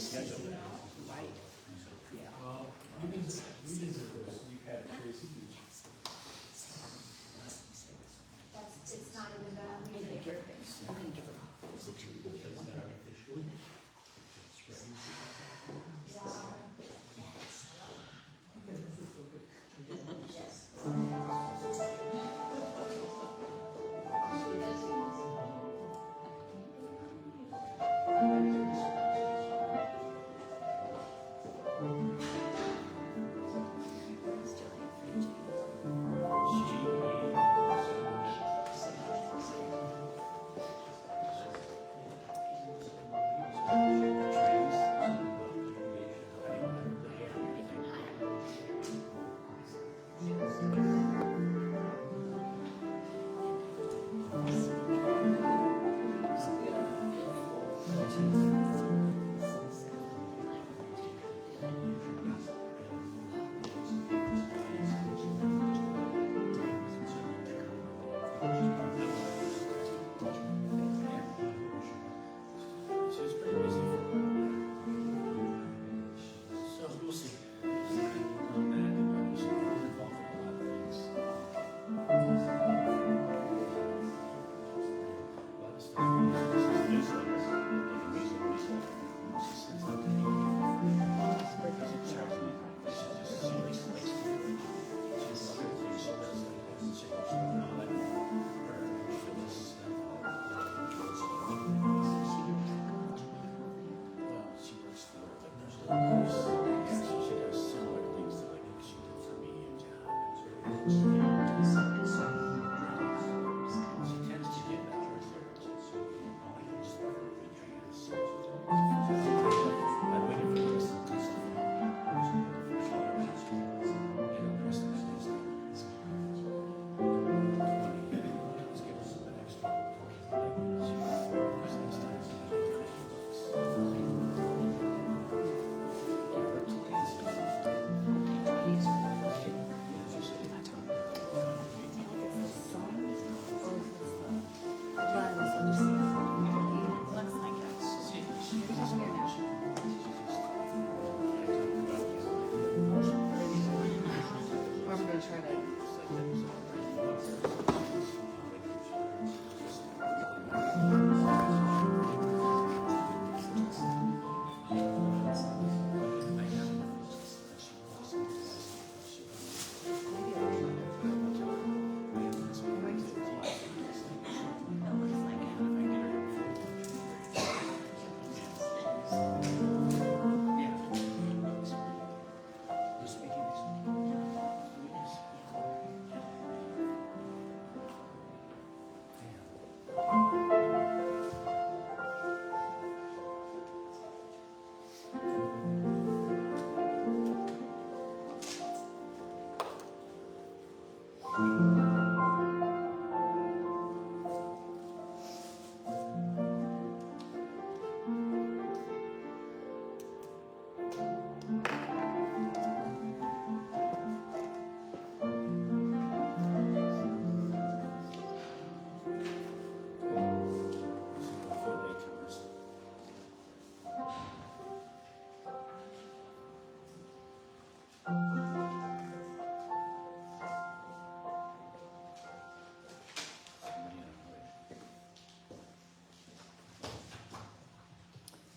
Right. Yeah. Well, you deserve this. You've had crazy beach. It's not even done. I'm gonna give her.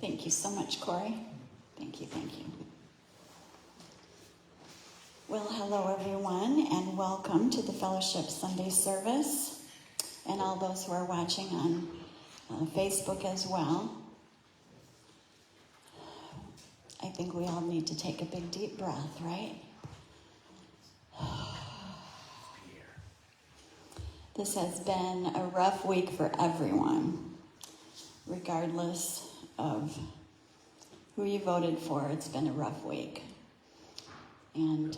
Thank you so much, Cory. Thank you, thank you. Well, hello everyone, and welcome to the Fellowship Sunday service, and all those who are watching on Facebook as well. I think we all need to take a big deep breath, right? This has been a rough week for everyone, regardless of who you voted for. It's been a rough week. And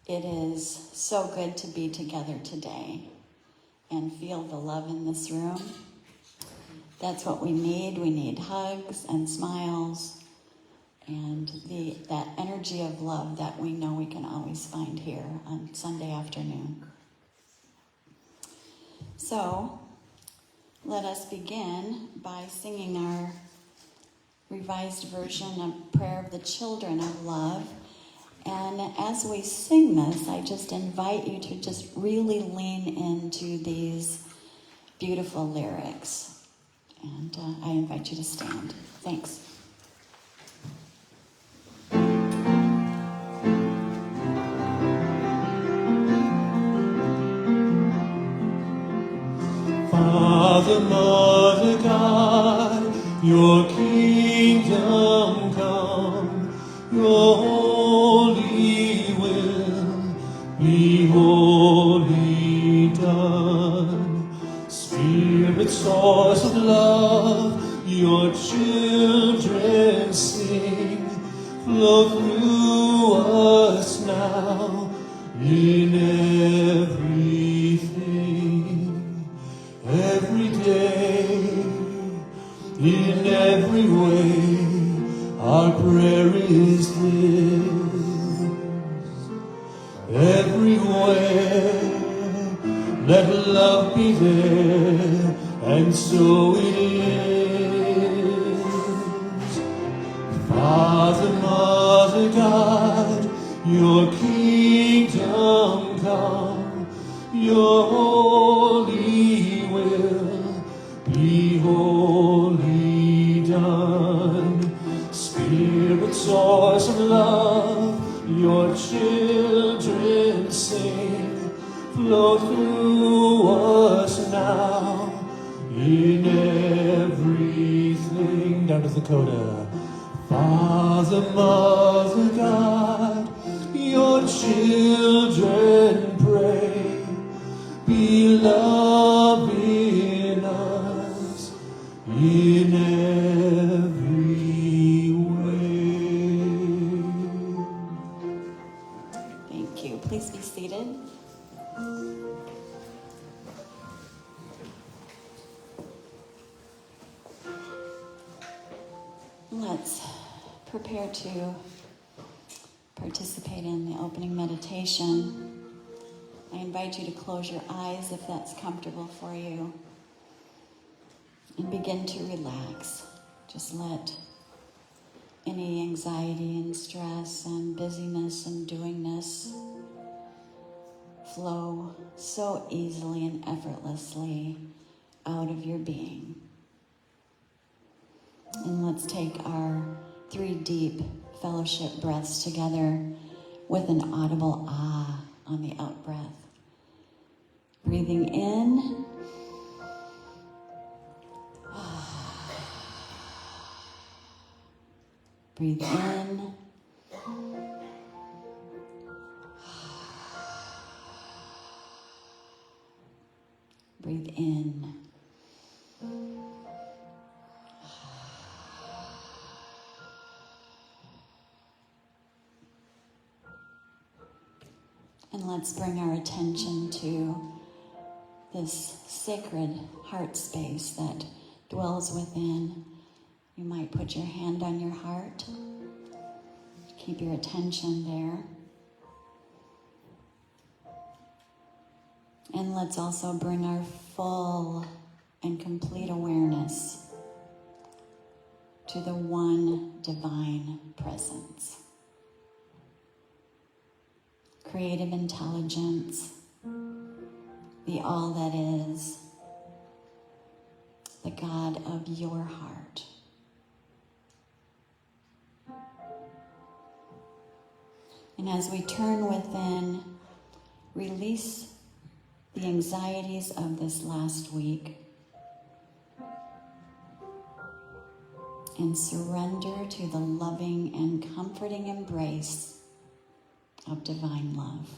it is so good to be together today and feel the love in this room. That's what we need. We need hugs and smiles and that energy of love that we know we can always find here on Sunday afternoon. So, let us begin by singing our revised version of Prayer of the Children of Love. And as we sing this, I just invite you to just really lean into these beautiful lyrics. And I invite you to stand. Thanks. Father, Mother, God, your kingdom come, your holy will be wholly done. Spirit, source of love, your children sing, flow through us now in everything. Every day, in every way, our prayer is this. Everywhere, let love be there, and so it is. Father, Mother, God, your kingdom come, your holy will be wholly done. Spirit, source of love, your children sing, flow through us now in everything. Down to the coda. Father, Mother, God, your children pray, be love in us in every way. Thank you. Please be seated. Let's prepare to participate in the opening meditation. I invite you to close your eyes if that's comfortable for you and begin to relax. Just let any anxiety and stress and busyness and doingness flow so easily and effortlessly out of your being. And let's take our 3 deep fellowship breaths together with an audible ah on the out breath. Breathing in. Breathe in. Breathe in. And let's bring our attention to this sacred heart space that dwells within. You might put your hand on your heart. Keep your attention there. And let's also bring our full and complete awareness to the one divine presence. Creative intelligence, the all that is, the God of your heart. And as we turn within, release the anxieties of this last week and surrender to the loving and comforting embrace of divine love.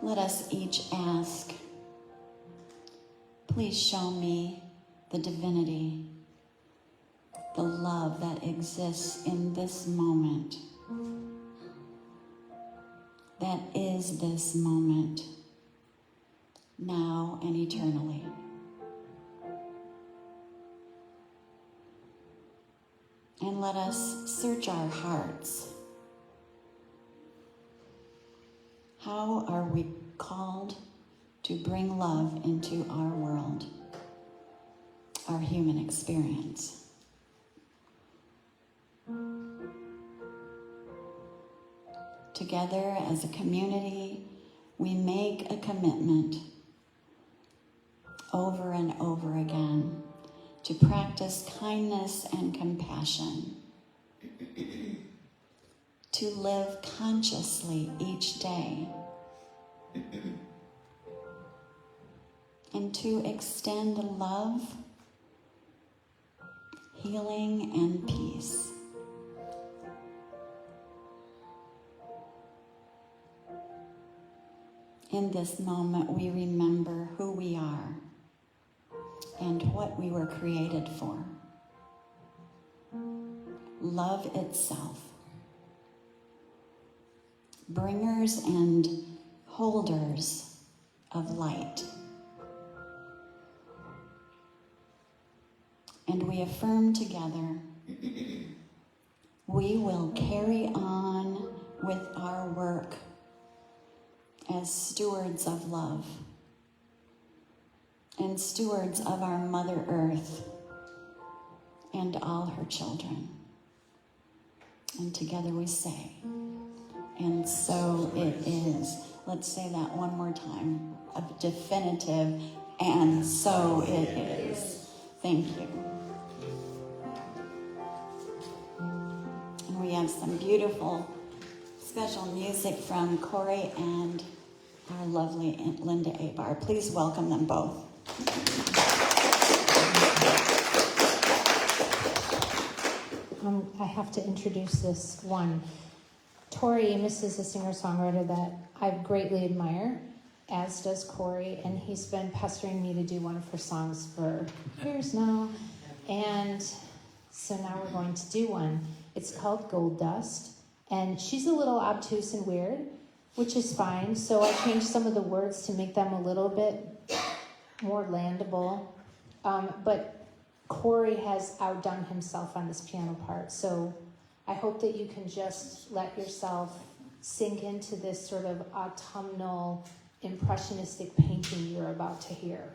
Let us each ask, please show me the divinity, the love that exists in this moment, that is this moment, now and eternally. And let us search our hearts How are we called to bring love into our world, our human experience? Together as a community, we make a commitment over and over again to practice kindness and compassion, to live consciously each day, and to extend love, healing, and peace. In this moment, we remember who we are and what we were created for. Love itself. Bringers and holders of light. And we affirm together, we will carry on with our work as stewards of love and stewards of our Mother Earth and all her children. And together we say, and so it is. Let's say that one more time. A definitive, and so it is. Thank you. And we have some beautiful special music from Cory and our lovely Linda Abar. Please welcome them both. I have to introduce this one. Tori Amos is a singer-songwriter that I greatly admire, as does Cory, and he's been pestering me to do one of her songs for years now. And so now we're going to do one. It's called Gold Dust, and she's a little obtuse and weird, which is fine. So I changed some of the words to make them a little bit more landable. But Cory has outdone himself on this piano part, so I hope that you can just let yourself sink into this sort of autumnal, impressionistic painting you're about to hear.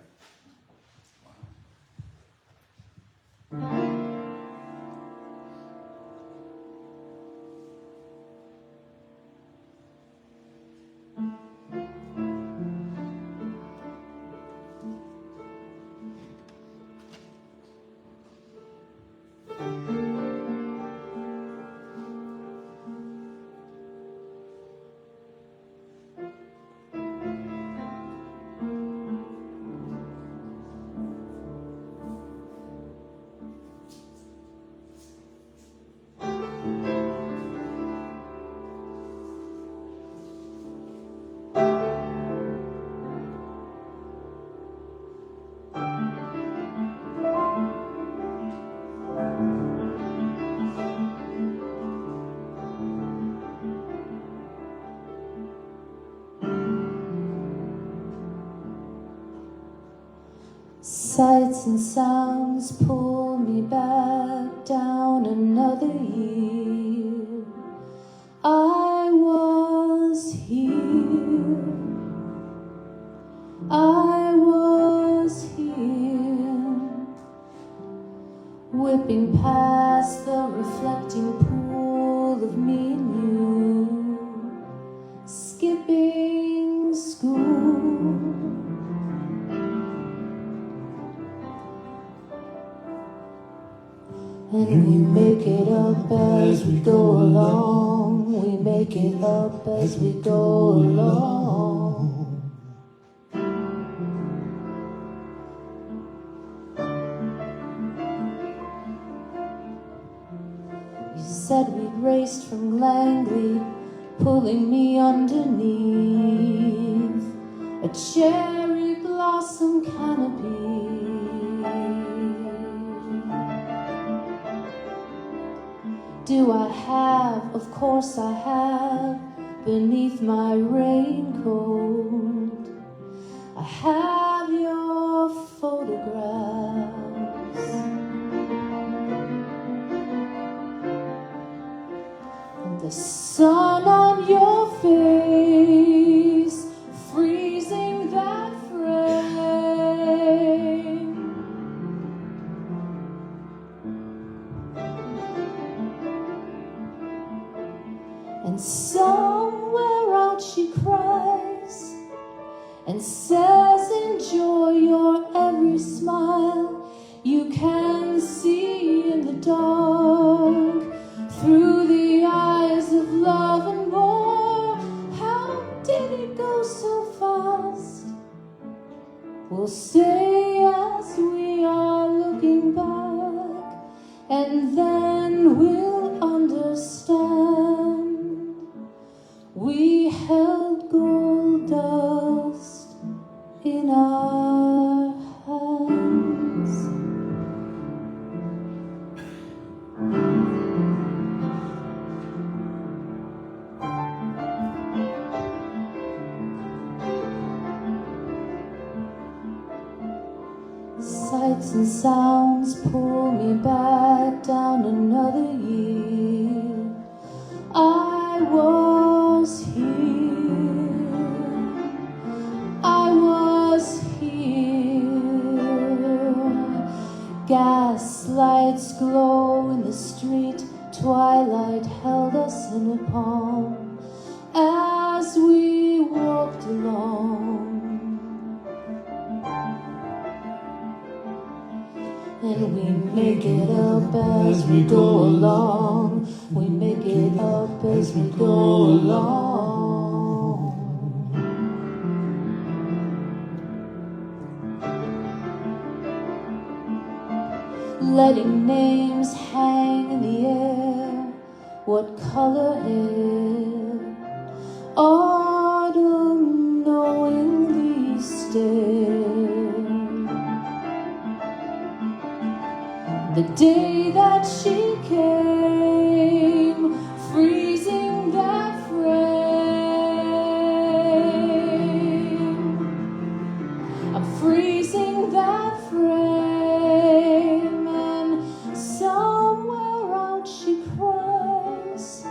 Sights and sounds pull me back down another year. I was here. I was here. Whipping past the reflecting pool of me and you. Skipping school. And we make it up as we go along. We make it up as we go along. You said we'd raced from Langley, pulling me underneath a cherry blossom canopy. Do I have? Of course I have, beneath my raincoat. I have your photographs. And the sun on your face. And somewhere out she cries and says, enjoy your every smile. You can see in the dark through the eyes of love and more. How did it go so fast? We'll say as we are looking back, and then we'll understand. We held gold dust in our hands. Sights and sounds pull me back down another year. I was here. I was here. Gas lights glow in the street. Twilight held us in a palm as we walked along. And we make it up as we go along. We make it up as we go along. Letting names hang in the air. What color hair? Autumn knowingly stare. The day that she came, freezing that frame. I'm freezing that frame, and somewhere out she cries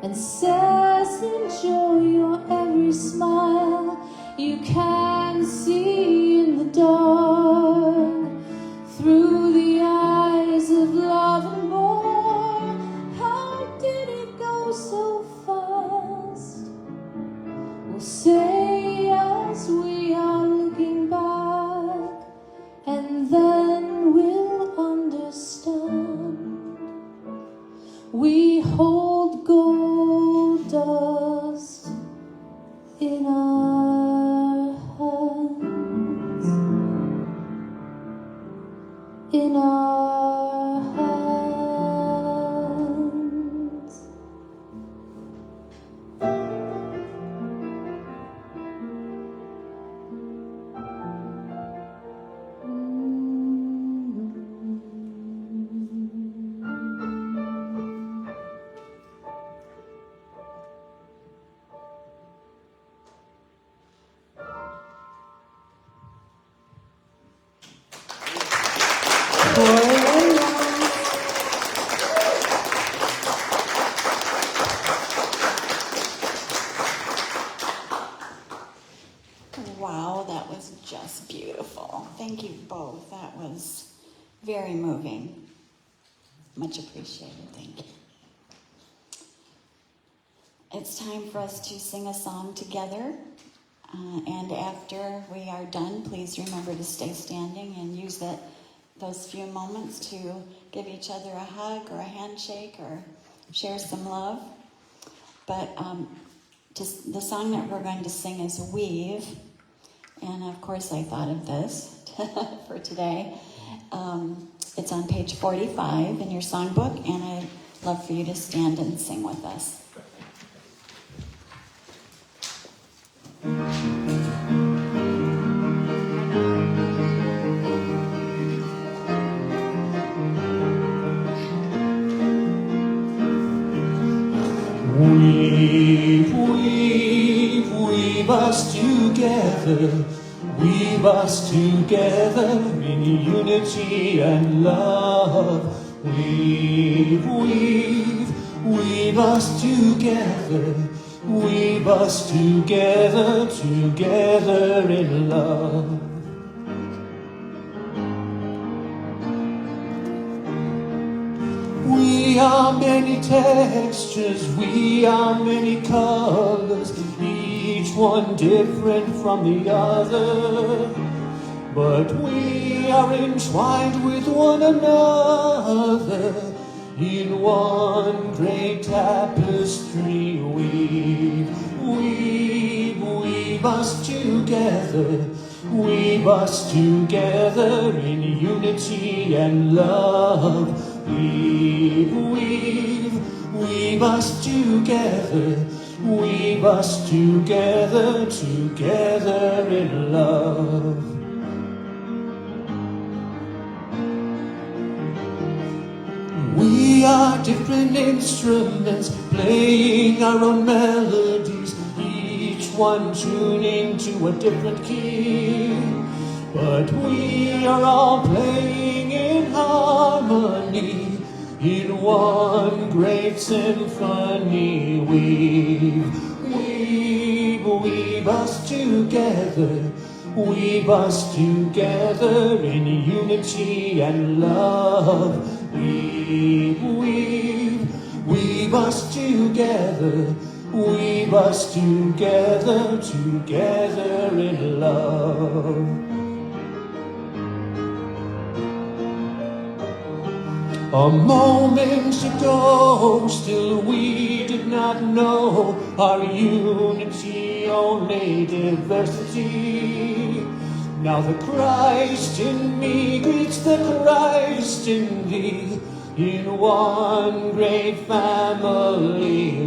and says, enjoy your every smile. You can see in the dark through the eyes of love and more. How did it go so fast? We'll say as we are looking back, and then we'll understand. We hold gold dust in our hands. In our hands. Wow, that was just beautiful. Thank you both. That was very moving. Much appreciated. Thank you. It's time for us to sing a song together. And after we are done, please remember to stay standing and use those few moments to give each other a hug or a handshake or share some love. But just the song that we're going to sing is Weave. And of course I thought of this for today. It's on page 45 in your songbook, and I'd love for you to stand and sing with us. Weave us together. Weave us together in unity and love. Weave us together. Weave us together, together in love. We We are many textures, we are many colors, each one different from the other. But we are entwined with one another in one great tapestry. Weave us together, weave us together in unity and love. Weave us together, weave us together, together in love. We are different instruments, playing our own melodies, each one tuning to a different key. But we are all playing in harmony, in one great symphony. Weave us together, weave us together in unity and love. Weave us together, weave us together, together in love. A moment ago, still we did not know our unity, only diversity. Now the Christ in me greets the Christ in thee, in one great family.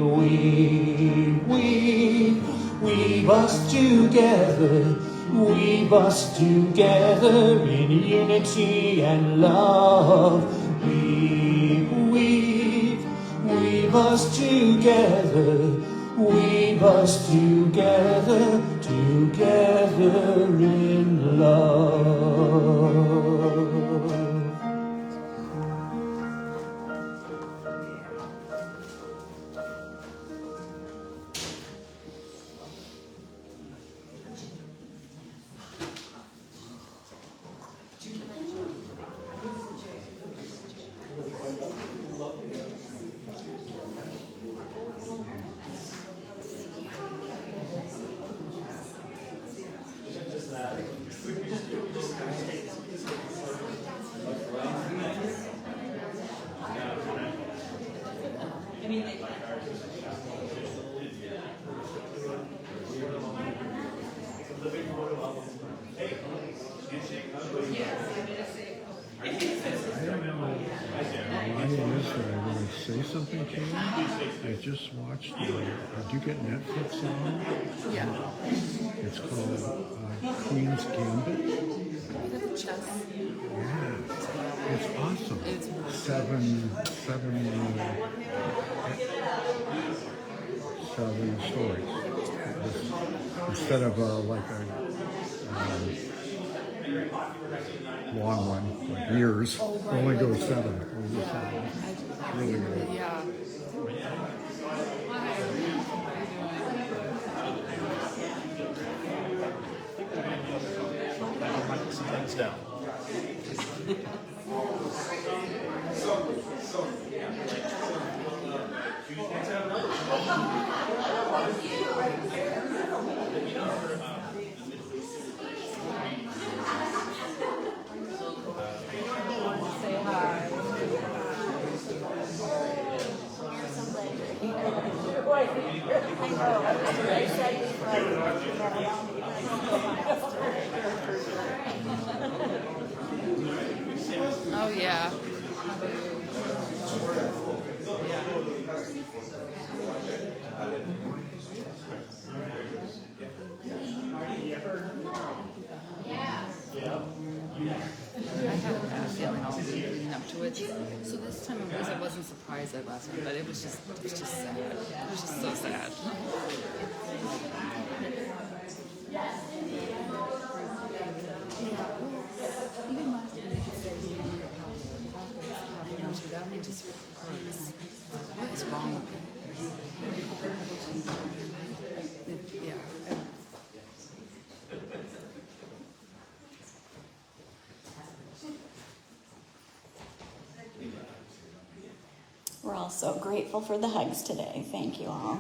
Weave us together, weave us together in unity and love. Weave us together, weave us together, together in love. Say something to you. I just watched. Did you get Netflix on? Yeah. It's called Queen's Gambit. Yeah, it's awesome. It's seven stories instead of like a long one, like years. Only goes seven. Really good. Yeah. Hands down. Oh yeah. I had a feeling all leading up to it. So this time I wasn't surprised at last one, but it was just sad. It was just so sad. Even last year, they could say I know, without me just hurts. What is wrong with me? Yeah. We're all so grateful for the hugs today. Thank you all.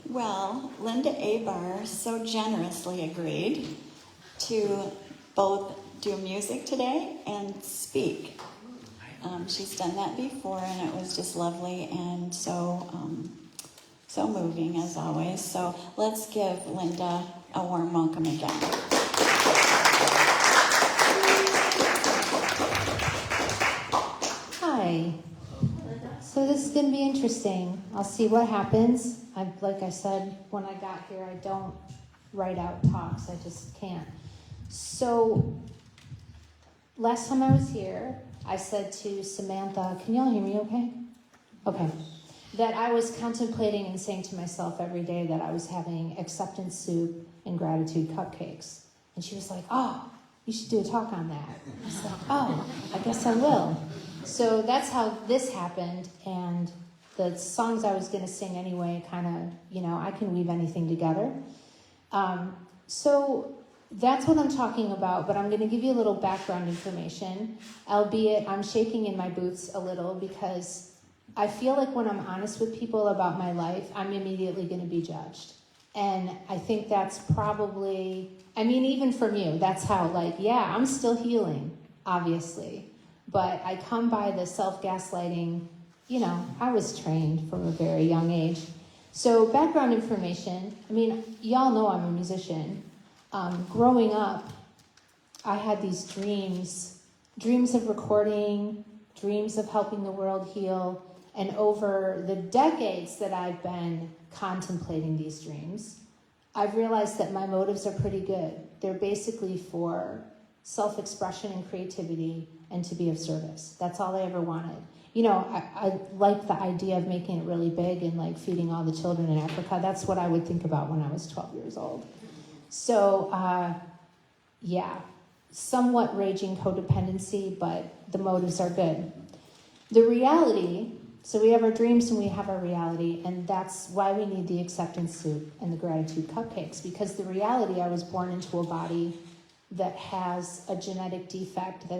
Well, Linda Abar so generously agreed to both do music today and speak. She's done that before, and it was just lovely and so moving as always. So let's give Linda a warm welcome again. Hi. So this is going to be interesting. I'll see what happens. Like I said, when I got here, I don't write out talks. I just can't. So last time I was here, I said to Samantha, can y'all hear me okay? Okay. That I was contemplating and saying to myself every day that I was having acceptance soup and gratitude cupcakes. And she was like, oh, you should do a talk on that. I was like, oh, I guess I will. So that's how this happened. And the songs I was going to sing anyway, kind of, I can weave anything together. So that's what I'm talking about, but I'm going to give you a little background information, albeit I'm shaking in my boots a little because I feel like when I'm honest with people about my life, I'm immediately going to be judged. And I think that's probably, even from you, that's how, I'm still healing, obviously. But I come by the self-gaslighting, I was trained from a very young age. So background information, y'all know I'm a musician. Growing up, I had these dreams of recording, dreams of helping the world heal. And over the decades that I've been contemplating these dreams, I've realized that my motives are pretty good. They're basically for self-expression and creativity and to be of service. That's all I ever wanted. I like the idea of making it really big and feeding all the children in Africa. That's what I would think about when I was 12 years old. So, somewhat raging codependency, but the motives are good. The reality, so we have our dreams and we have our reality, and that's why we need the acceptance soup and the gratitude cupcakes, because the reality, I was born into a body that has a genetic defect that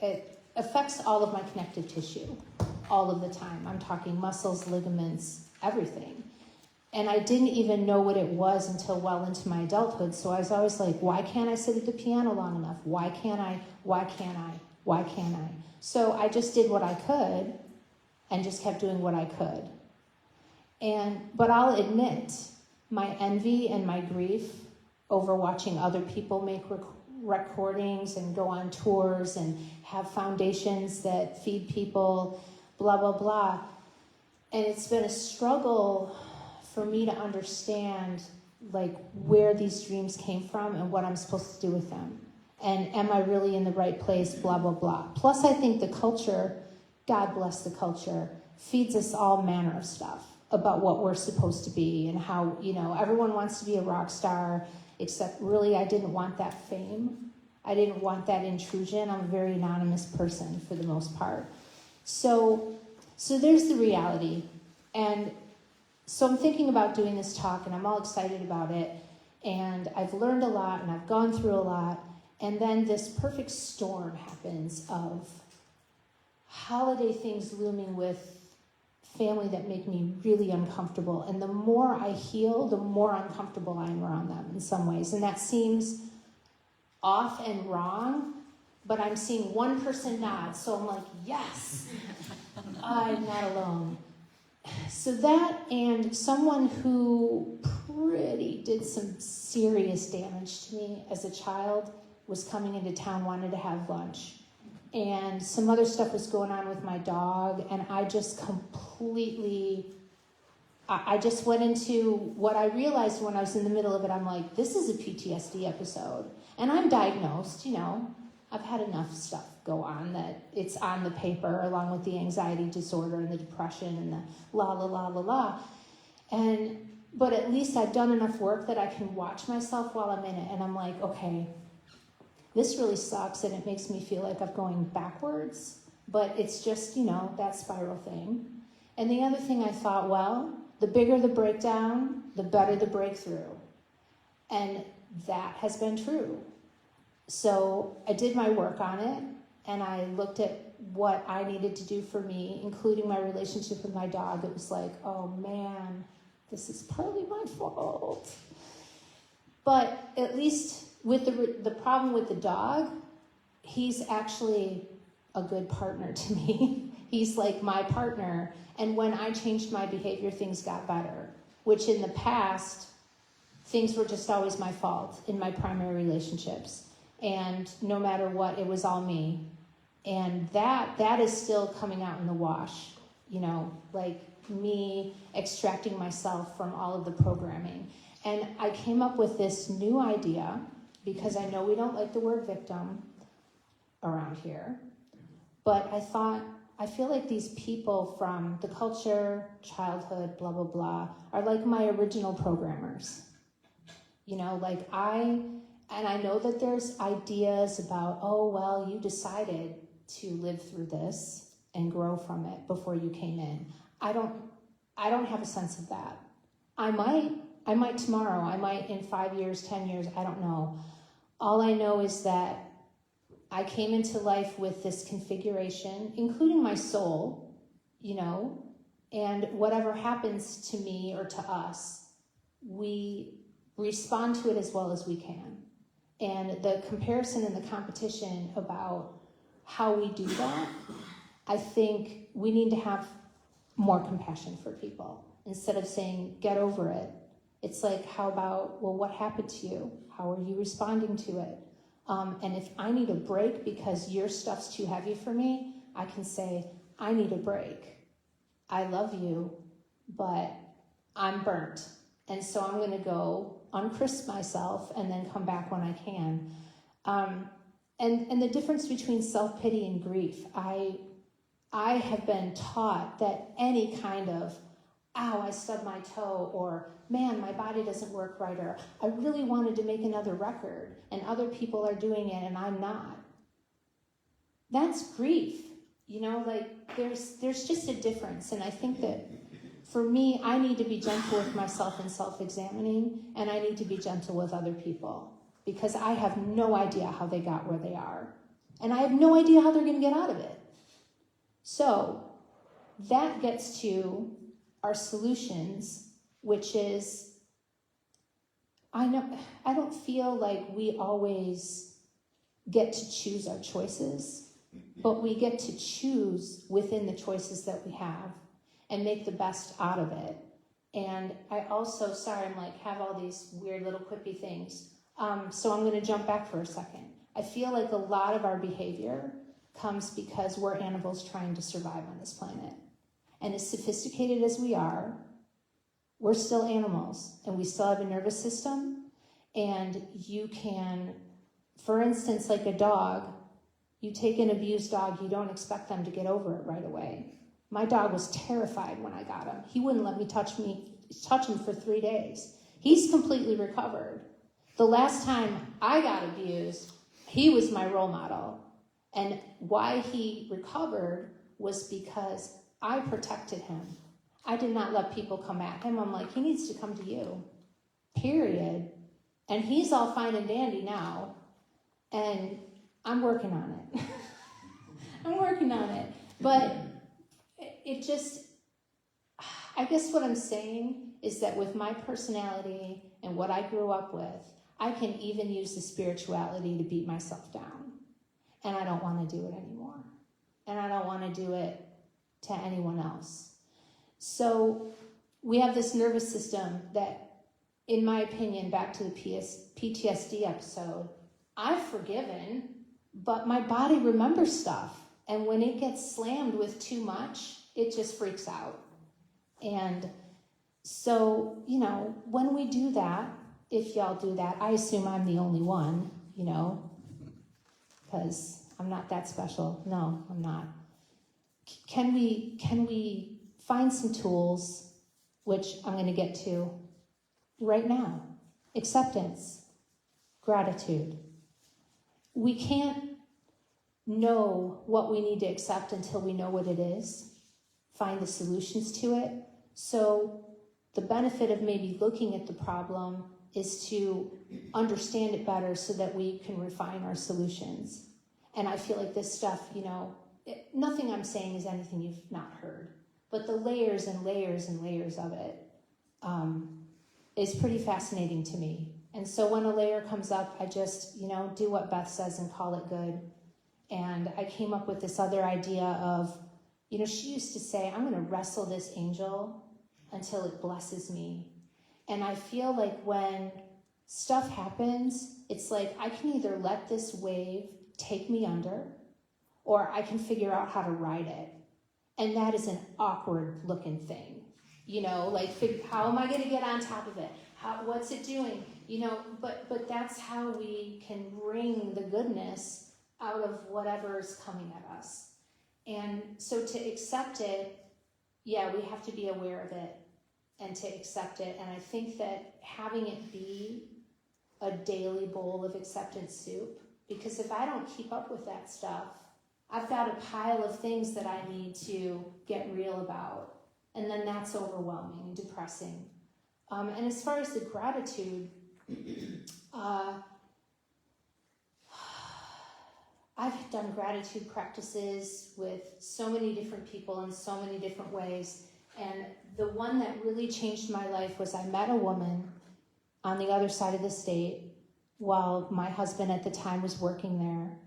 it affects all of my connective tissue all of the time. I'm talking muscles, ligaments, everything. And I didn't even know what it was until well into my adulthood. So I was always like, why can't I sit at the piano long enough? Why can't I? Why can't I? Why can't I? So I just did what I could and just kept doing what I could. But I'll admit, my envy and my grief over watching other people make recordings and go on tours and have foundations that feed people, blah, blah, blah. And it's been a struggle for me to understand where these dreams came from and what I'm supposed to do with them. And am I really in the right place, blah, blah, blah. Plus, I think the culture, God bless the culture, feeds us all manner of stuff about what we're supposed to be and how, everyone wants to be a rock star, except really I didn't want that fame. I didn't want that intrusion. I'm a very anonymous person for the most part. So there's the reality. And so I'm thinking about doing this talk, and I'm all excited about it, and I've learned a lot, and I've gone through a lot, and then this perfect storm happens of holiday things looming with family that make me really uncomfortable, and the more I heal, the more uncomfortable I am around them in some ways, and that seems off and wrong, but I'm seeing one person nod, so I'm like, yes, I'm not alone. So that and someone who pretty did some serious damage to me as a child was coming into town, wanted to have lunch. And some other stuff was going on with my dog, and I just completely, I just went into what I realized when I was in the middle of it. I'm like, this is a PTSD episode. And I'm diagnosed, I've had enough stuff go on that it's on the paper along with the anxiety disorder and the depression and the la la la la la. But at least I've done enough work that I can watch myself while I'm in it, and I'm like, okay, this really sucks and it makes me feel like I'm going backwards, but it's just, that spiral thing. And the other thing I thought, well, the bigger the breakdown, the better the breakthrough. And that has been true. So I did my work on it. and I looked at what I needed to do for me, including my relationship with my dog, it was like, oh man, this is partly my fault. But at least with the problem with the dog, he's actually a good partner to me. He's like my partner. And when I changed my behavior, things got better, which in the past, things were just always my fault in my primary relationships. And no matter what, it was all me. And that is still coming out in the wash, you know, like me extracting myself from all of the programming. And I came up with this new idea, because I know we don't like the word victim around here, but I feel like these people from the culture, childhood, blah, blah, blah, are like my original programmers. You know, like I know that there's ideas about, oh, well, you decided to live through this and grow from it before you came in. I don't have a sense of that. I might tomorrow, I might in 5 years, 10 years, I don't know. All I know is that I came into life with this configuration, including my soul, you know, and whatever happens to me or to us, we respond to it as well as we can. And the comparison and the competition about how we do that, I think we need to have more compassion for people. Instead of saying, get over it, it's like, how about, well, what happened to you? How are you responding to it? And if I need a break because your stuff's too heavy for me, I can say, I need a break. I love you, but I'm burnt. And so I'm going to go uncrisp myself and then come back when I can. And the difference between self-pity and grief, I have been taught that any kind of, ow, I stubbed my toe, or man, my body doesn't work right, or I really wanted to make another record and other people are doing it and I'm not. That's grief. You know, like there's just a difference. And I think that for me, I need to be gentle with myself in self-examining, and I need to be gentle with other people, because I have no idea how they got where they are. And I have no idea how they're going to get out of it. So that gets to our solutions, which is, I don't feel like we always get to choose our choices, but we get to choose within the choices that we have and make the best out of it. And I also, sorry, I'm like, have all these weird little quippy things. So I'm going to jump back for a second. I feel like a lot of our behavior comes because we're animals trying to survive on this planet. And as sophisticated as we are, we're still animals, and we still have a nervous system. And you can, for instance, like a dog, you take an abused dog, you don't expect them to get over it right away. My dog was terrified when I got him. He wouldn't let me touch him for 3 days. He's completely recovered. The last time I got abused, he was my role model. And why he recovered was because I protected him. I did not let people come at him. I'm like, he needs to come to you, period. And he's all fine and dandy now. And I'm working on it. I'm working on it. But it just, I guess what I'm saying is that with my personality and what I grew up with, I can even use the spirituality to beat myself down. And I don't want to do it anymore. And I don't want to do it to anyone else. So we have this nervous system that, in my opinion, back to the PTSD episode, I've forgiven, but my body remembers stuff. And when it gets slammed with too much, it just freaks out. And so, you know, when we do that, if y'all do that, I assume I'm the only one, you know, because I'm not that special. No, I'm not. Can we find some tools, which I'm going to get to right now? Acceptance, gratitude. We can't know what we need to accept until we know what it is, find the solutions to it. So the benefit of maybe looking at the problem is to understand it better so that we can refine our solutions. And I feel like this stuff, nothing I'm saying is anything you've not heard. But the layers and layers and layers of it is pretty fascinating to me. And so when a layer comes up, I just, do what Beth says and call it good. And I came up with this other idea of, she used to say, I'm going to wrestle this angel until it blesses me. And I feel like when stuff happens, it's like I can either let this wave take me under, or I can figure out how to ride it. And that is an awkward looking thing. How am I going to get on top of it? What's it doing? But that's how we can bring the goodness out of whatever's coming at us. And so to accept it, we have to be aware of it and to accept it. And I think that having it be a daily bowl of acceptance soup, because if I don't keep up with that stuff, I've got a pile of things that I need to get real about. And then that's overwhelming and depressing. And as far as the gratitude, I've done gratitude practices with so many different people in so many different ways. And the one that really changed my life was I met a woman on the other side of the state while my husband at the time was working there.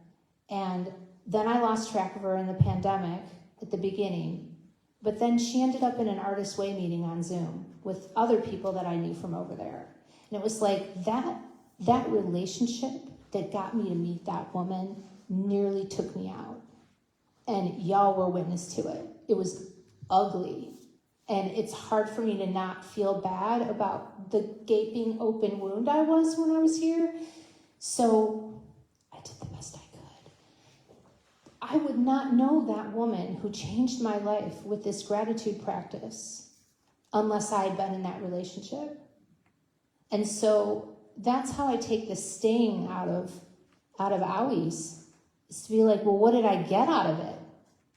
And then I lost track of her in the pandemic at the beginning. But then she ended up in an Artist Way meeting on Zoom with other people that I knew from over there. And it was like that relationship that got me to meet that woman nearly took me out. And y'all were witness to it. It was ugly. And it's hard for me to not feel bad about the gaping open wound I was when I was here. So I did the best I could. I would not know that woman who changed my life with this gratitude practice unless I had been in that relationship. And so that's how I take the sting out of owies, is to be like, well, what did I get out of it?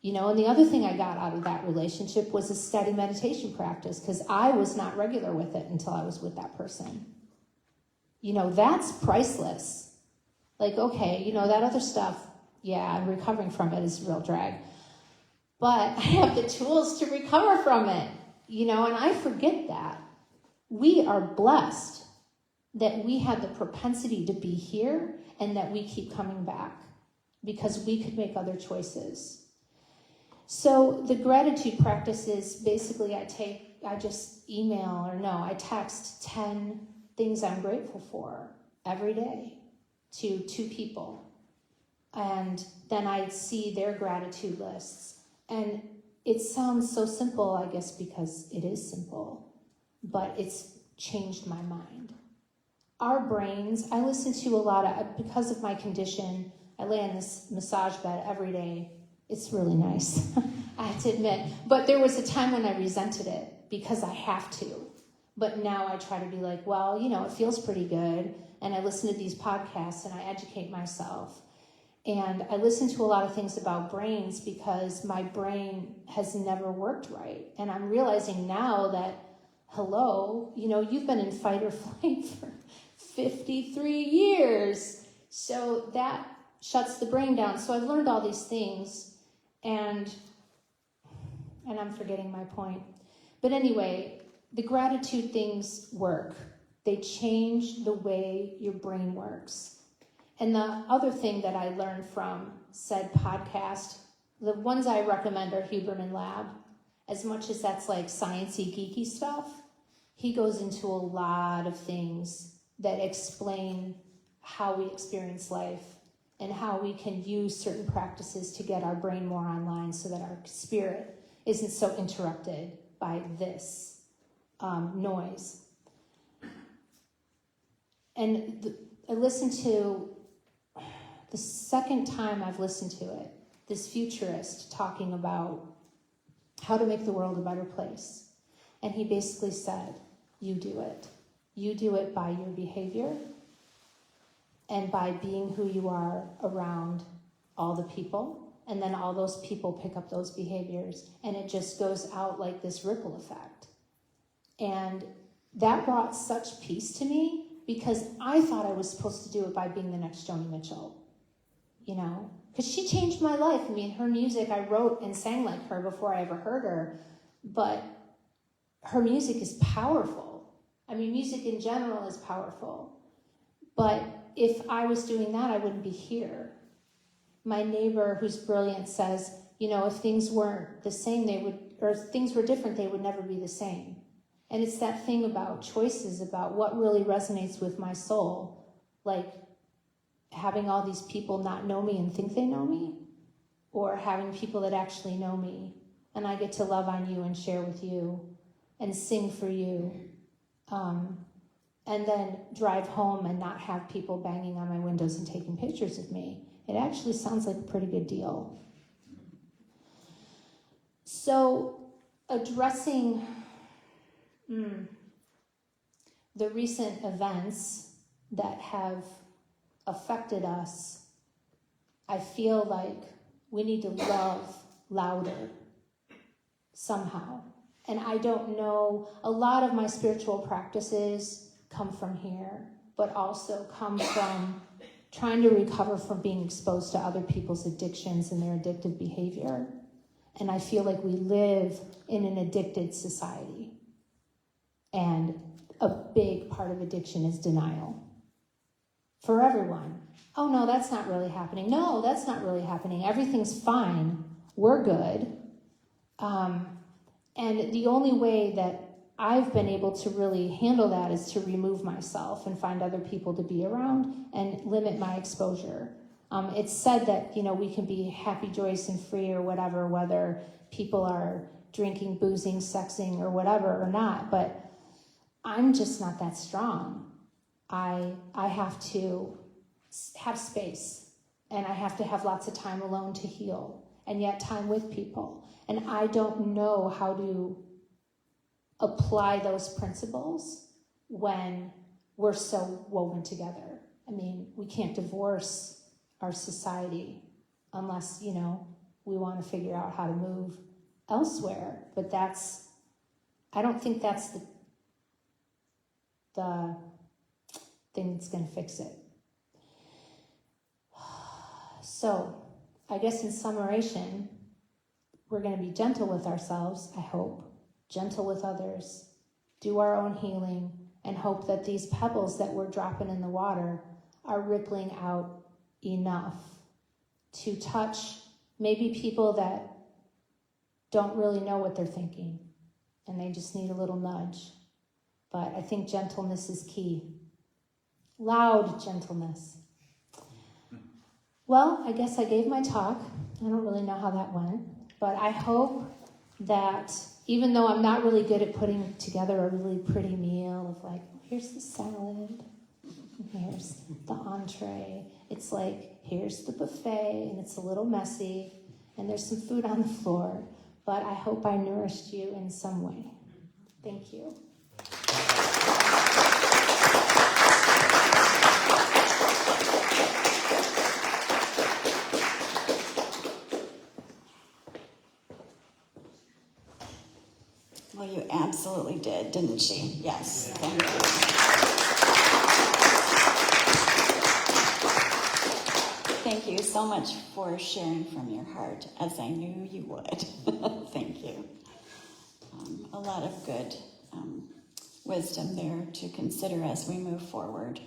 And the other thing I got out of that relationship was a steady meditation practice, because I was not regular with it until I was with that person. That's priceless. Like, okay, that other stuff, I'm recovering from it is a real drag. But I have the tools to recover from it, and I forget that. We are blessed that we have the propensity to be here and that we keep coming back because we could make other choices. So the gratitude practice is basically I text 10 things I'm grateful for every day to 2 people. And then I see their gratitude lists. And it sounds so simple, I guess, because it is simple, but it's changed my mind. Our brains, I listen to a lot of, because of my condition, I lay on this massage bed every day. It's really nice, I have to admit. But there was a time when I resented it because I have to. But now I try to be like, well, it feels pretty good. And I listen to these podcasts and I educate myself. And I listen to a lot of things about brains because my brain has never worked right. And I'm realizing now that, you've been in fight or flight for 53 years. So that shuts the brain down. So I've learned all these things. And I'm forgetting my point. But anyway, the gratitude things work. They change the way your brain works. And the other thing that I learned from said podcast, the ones I recommend are Huberman Lab. As much as that's like sciencey, geeky stuff, he goes into a lot of things that explain how we experience life and how we can use certain practices to get our brain more online so that our spirit isn't so interrupted by this noise. And I listened to, the second time I've listened to it, this futurist talking about how to make the world a better place. And he basically said, you do it. You do it by your behavior and by being who you are around all the people. And then all those people pick up those behaviors. And it just goes out like this ripple effect. And that brought such peace to me because I thought I was supposed to do it by being the next Joni Mitchell. you know, because she changed my life. I mean, her music, I wrote and sang like her before I ever heard her, but her music is powerful. I mean, music in general is powerful, but if I was doing that, I wouldn't be here. My neighbor, who's brilliant, says, you know, if things weren't the same, or if things were different, they would never be the same. And it's that thing about choices, about what really resonates with my soul, like having all these people not know me and think they know me, or having people that actually know me, and I get to love on you and share with you and sing for you, and then drive home and not have people banging on my windows and taking pictures of me. It actually sounds like a pretty good deal. So, addressing the recent events that have affected us, I feel like we need to love louder somehow. And I don't know, a lot of my spiritual practices come from here, but also come from trying to recover from being exposed to other people's addictions and their addictive behavior. And I feel like we live in an addicted society. And a big part of addiction is denial. For everyone. Oh, no, that's not really happening. No, that's not really happening. Everything's fine. We're good. And the only way that I've been able to really handle that is to remove myself and find other people to be around and limit my exposure. It's said that, you know, we can be happy, joyous, and free or whatever, whether people are drinking, boozing, sexing, or whatever or not, but I'm just not that strong. I have to have space, and I have to have lots of time alone to heal, and yet time with people. And I don't know how to apply those principles when we're so woven together. I mean, we can't divorce our society unless, you know, we want to figure out how to move elsewhere. But I don't think that's the thing that's going to fix it. So, I guess in summation, we're going to be gentle with ourselves, I hope, gentle with others, do our own healing, and hope that these pebbles that we're dropping in the water are rippling out enough to touch maybe people that don't really know what they're thinking, and they just need a little nudge. But I think gentleness is key. Loud gentleness. Well, I guess I gave my talk. I don't really know how that went, but I hope that even though I'm not really good at putting together a really pretty meal of like, here's the salad, and here's the entree. It's like, here's the buffet, and it's a little messy, and there's some food on the floor, but I hope I nourished you in some way. Thank you. Well, you absolutely did, didn't she? Yes. Thank you. Thank you so much for sharing from your heart, as I knew you would. Thank you. A lot of good wisdom there to consider as we move forward.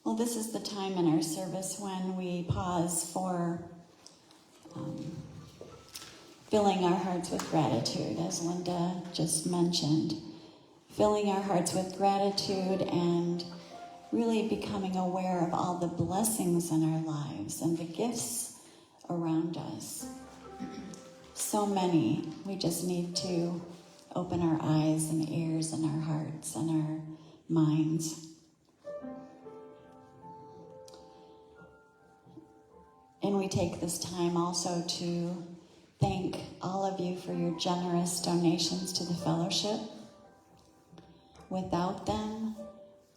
Well, this is the time in our service when we pause for filling our hearts with gratitude, as Linda just mentioned. Filling our hearts with gratitude and really becoming aware of all the blessings in our lives and the gifts around us. So many. We just need to open our eyes and ears and our hearts and our minds. And we take this time also to thank all of you for your generous donations to the fellowship. Without them,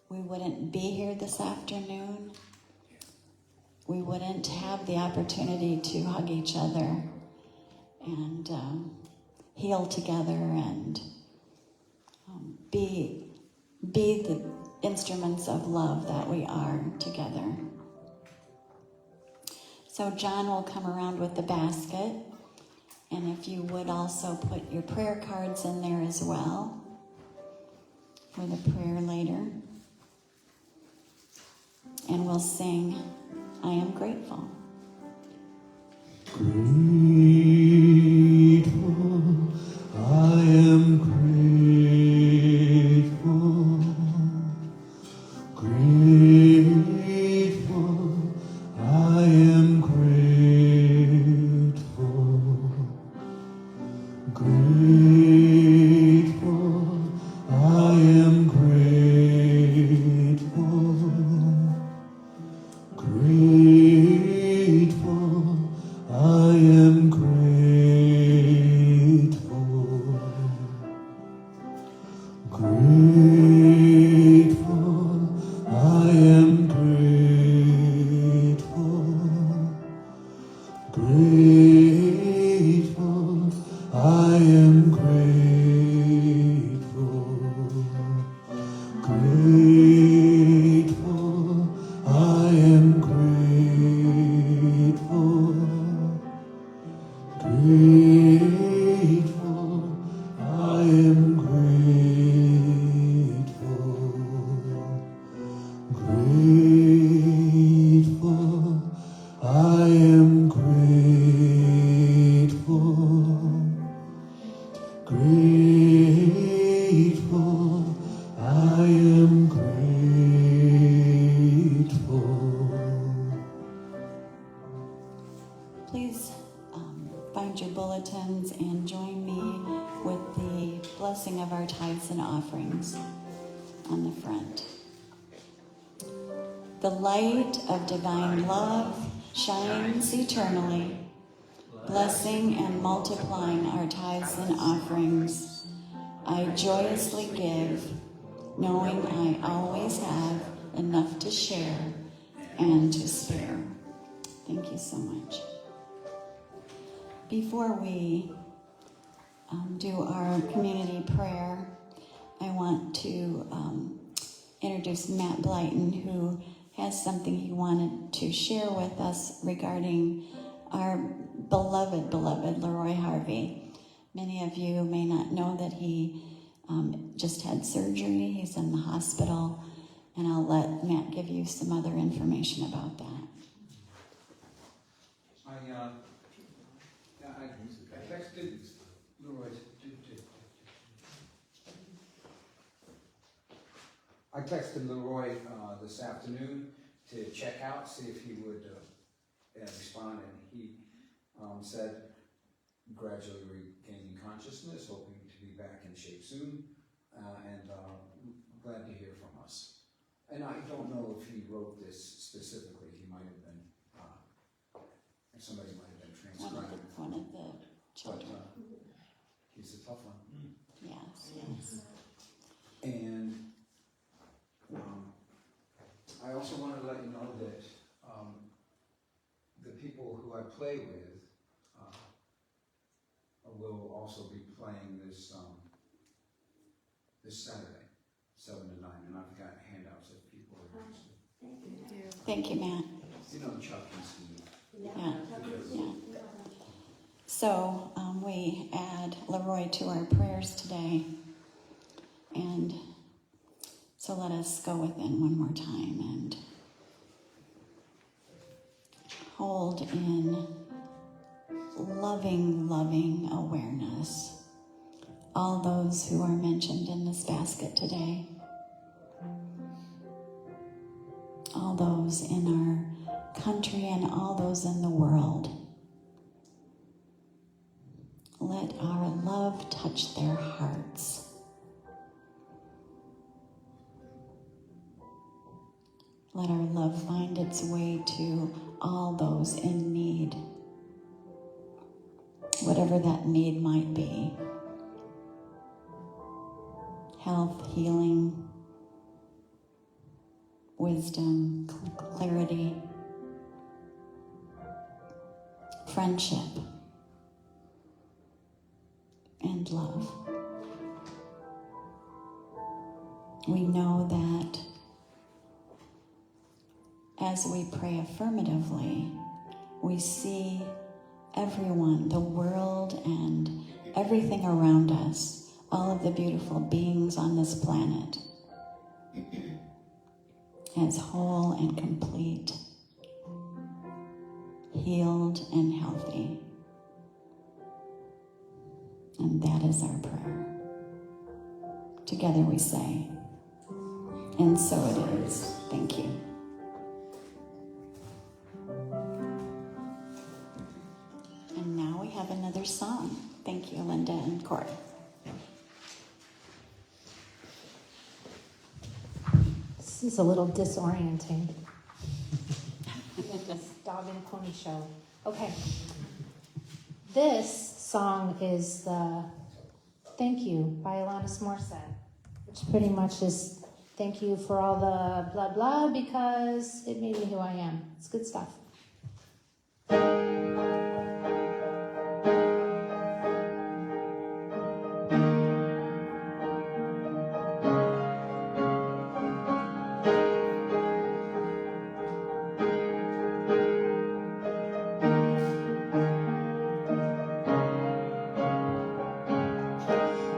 we wouldn't be here this afternoon. We wouldn't have the opportunity to hug each other and heal together and be the instruments of love that we are together. So John will come around with the basket, and if you would also put your prayer cards in there as well for the prayer later. And we'll sing, I Am Grateful. Grateful, I am grateful. Grateful, I am grateful. Grateful, I am grateful. Grateful, I am grateful. Grateful, I am grateful. Grateful, I am grateful. Grateful, I am grateful. Grateful, I am grateful. Grateful, I am grateful. Grateful, I am grateful. Please find your bulletins and join me with the blessing of our tithes and offerings on the front. The light of divine love shines eternally, blessing and multiplying our tithes and offerings. I joyously give, knowing I always have enough to share and to spare. Thank you so much. Before we do our community prayer, I want to introduce Matt Blyton, who has something he wanted to share with us regarding our beloved Leroy Harvey. Many of you may not know that he just had surgery. He's in the hospital, and I'll let Matt give you some other information about that. I texted Leroy. I texted Leroy this afternoon to check out, see if he would respond, and he said gradually regaining consciousness, hoping to be back in shape soon, and glad to hear from us. And I don't know if he wrote this specifically. He might have been, somebody might have been transcribing. One of the children. But, he's a tough one. Yes. And I also wanted to let you know that the people who I play with will also be playing this this Saturday, 7 to 9, and I've got handouts if people are interested. Thank you, Matt. You know Chuck and Steve. Yeah. So we add Leroy to our prayers today, and so let us go within one more time and hold in loving awareness all those who are mentioned in this basket today, all those in our country and all those in the world. Let our love touch their hearts. Let our love find its way to all those in need, whatever that need might be. Health, healing, wisdom, clarity, friendship, and love. We know that as we pray affirmatively, we see everyone, the world, and everything around us, all of the beautiful beings on this planet, as whole and complete, healed and healthy. And that is our prayer. Together we say, and so it is. Thank you. And now we have another song. Thank you, Linda and Cory. This is a little disorienting. This dog and pony show. Okay. This song is the Thank You by Alanis Morissette, which pretty much is thank you for all the blah blah because it made me who I am. It's good stuff.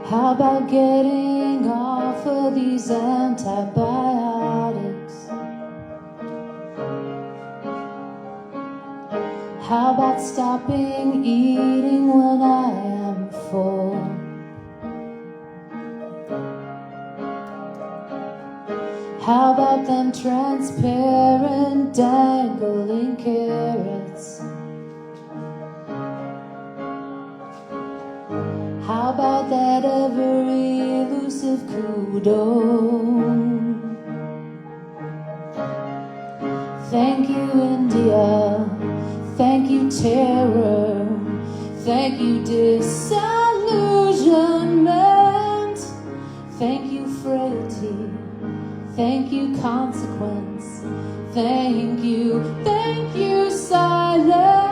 How about getting off of these antibiotics? How about stopping eating when I am full? How about them transparent dangling carrots? How about that ever-elusive kudo? Thank you, India. Thank you, terror. Thank you, disillusionment. Thank you, frailty. Thank you, consequence. Thank you, silence.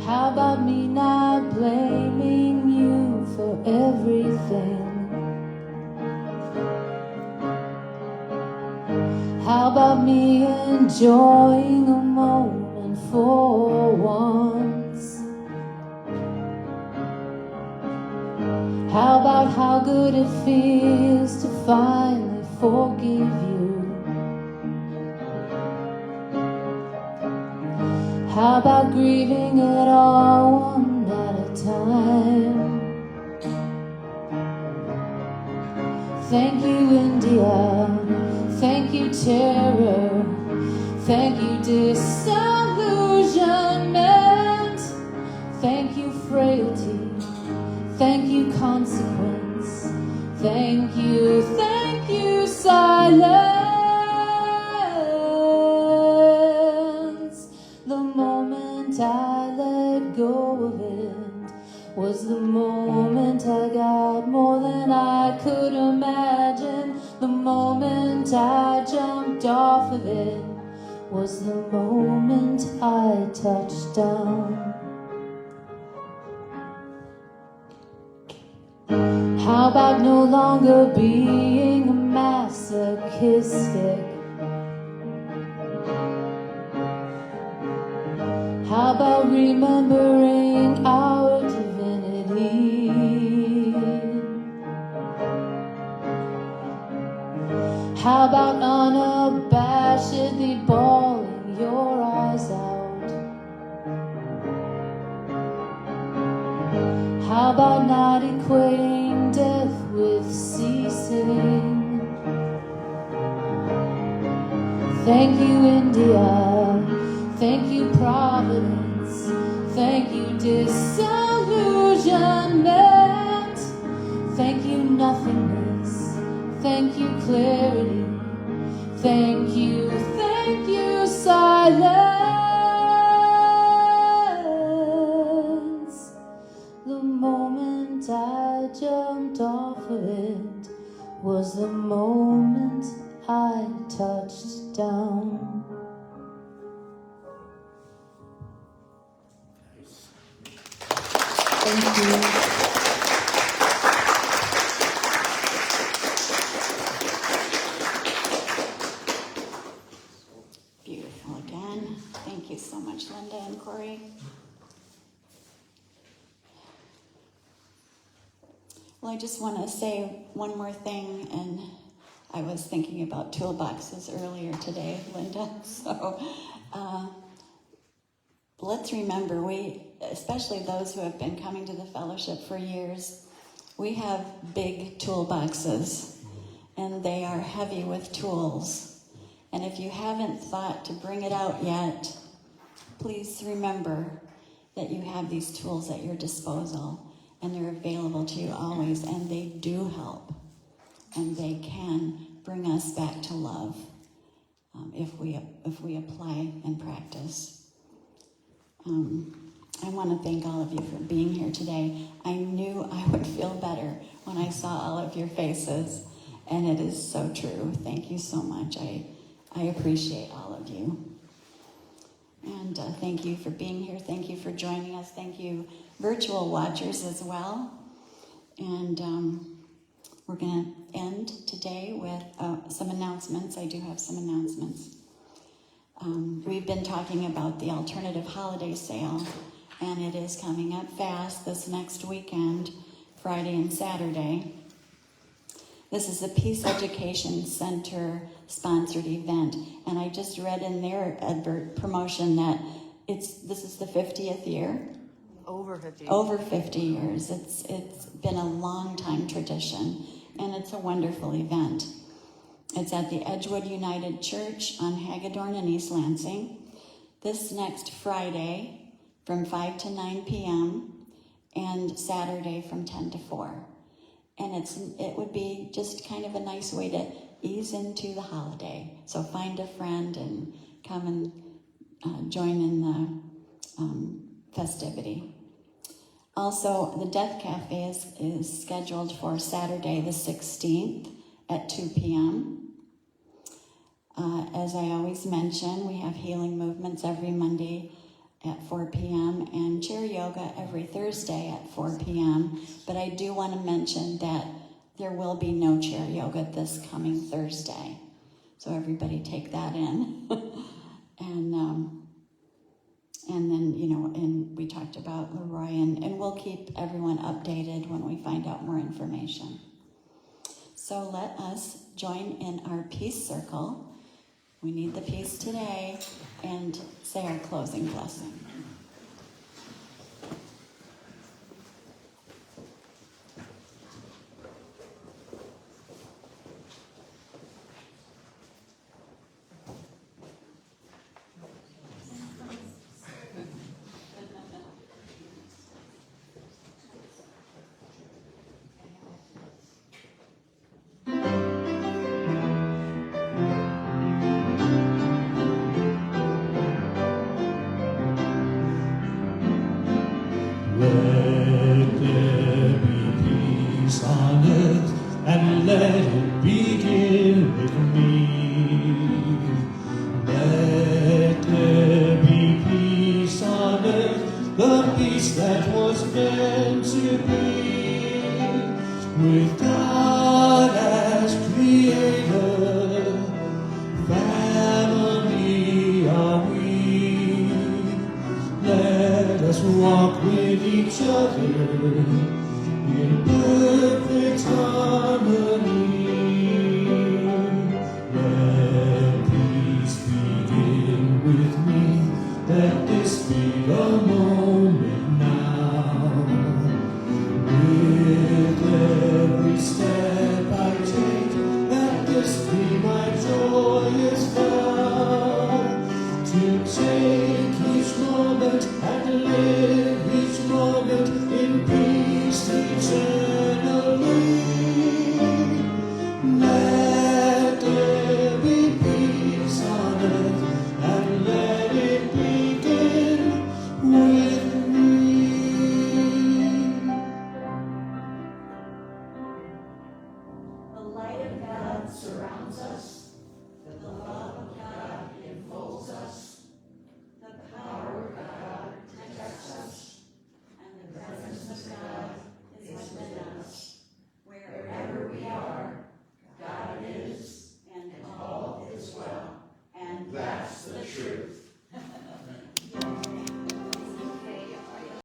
How about me not blaming you for everything? How about me enjoying a moment for once? How about how good it feels to finally forgive you? How about grieving it all one at a time? Thank you, India. Thank you, terror. Thank you, disillusionment. Thank you, frailty. Thank you, consequence. Thank you, silence. The moment I let go of it was the moment I got more than I could imagine. The moment I jumped off of it was the moment I touched down. How about no longer being masochistic? How about remembering our divinity? How about unabashedly bawling your eyes out? How about not equating death with ceasing? Thank you, India. Thank you, Providence. Thank you, disillusionment. Thank you, nothingness. Thank you, clarity. Thank you, silence. The moment I jumped off of it was the moment I touched down. Thank you. Amen. Thank you so much, Linda and Cory. Well, I just want to say one more thing, and I was thinking about toolboxes earlier today, Linda. So let's remember, we, especially those who have been coming to the fellowship for years, we have big toolboxes, and they are heavy with tools. And if you haven't thought to bring it out yet, please remember that you have these tools at your disposal, and they're available to you always, and they do help, and they can bring us back to love if we apply and practice. I want to thank all of you for being here today. I knew I would feel better when I saw all of your faces, and it is so true. Thank you so much. I appreciate all of you. And thank you for being here. Thank you for joining us. Thank you, virtual watchers, as well. And we're going to end today with some announcements. I do have some announcements. We've been talking about the alternative holiday sale, and it is coming up fast this next weekend, Friday and Saturday. This is a Peace Education Center sponsored event, and I just read in their advert promotion that this is the 50th year. Over 50. Over 50 years. It's been a long time tradition, and it's a wonderful event. It's at the Edgewood United Church on Hagedorn in East Lansing this next Friday from 5 to 9 p.m. and Saturday from 10 to 4. And it would be just kind of a nice way to ease into the holiday. So find a friend and come and join in the festivity. Also, the Death Cafe is scheduled for Saturday the 16th at 2 p.m. As I always mention, we have healing movements every Monday at 4 p.m. and chair yoga every Thursday at 4 p.m. But I do want to mention that there will be no chair yoga this coming Thursday. So everybody take that in. And then, and we talked about Leroy, and we'll keep everyone updated when we find out more information. So let us join in our peace circle. We need the peace today, and say our closing blessing. Let there be peace on earth, and let it begin with me. Let there be peace on earth, the peace that was meant to be. With God as creator, family are we. Let us walk with each other in perfect harmony. Let peace begin with me. Let this be the moment now. With every step I take, let this be my joyous vow. To take each moment and live each moment in peace eternally. Let there be peace on earth, and let it begin with me. The light of God surrounds us. The love of God enfolds us. The power of God protects us. And the presence of God is within us. Wherever we are, God is, and all is well. And that's the truth.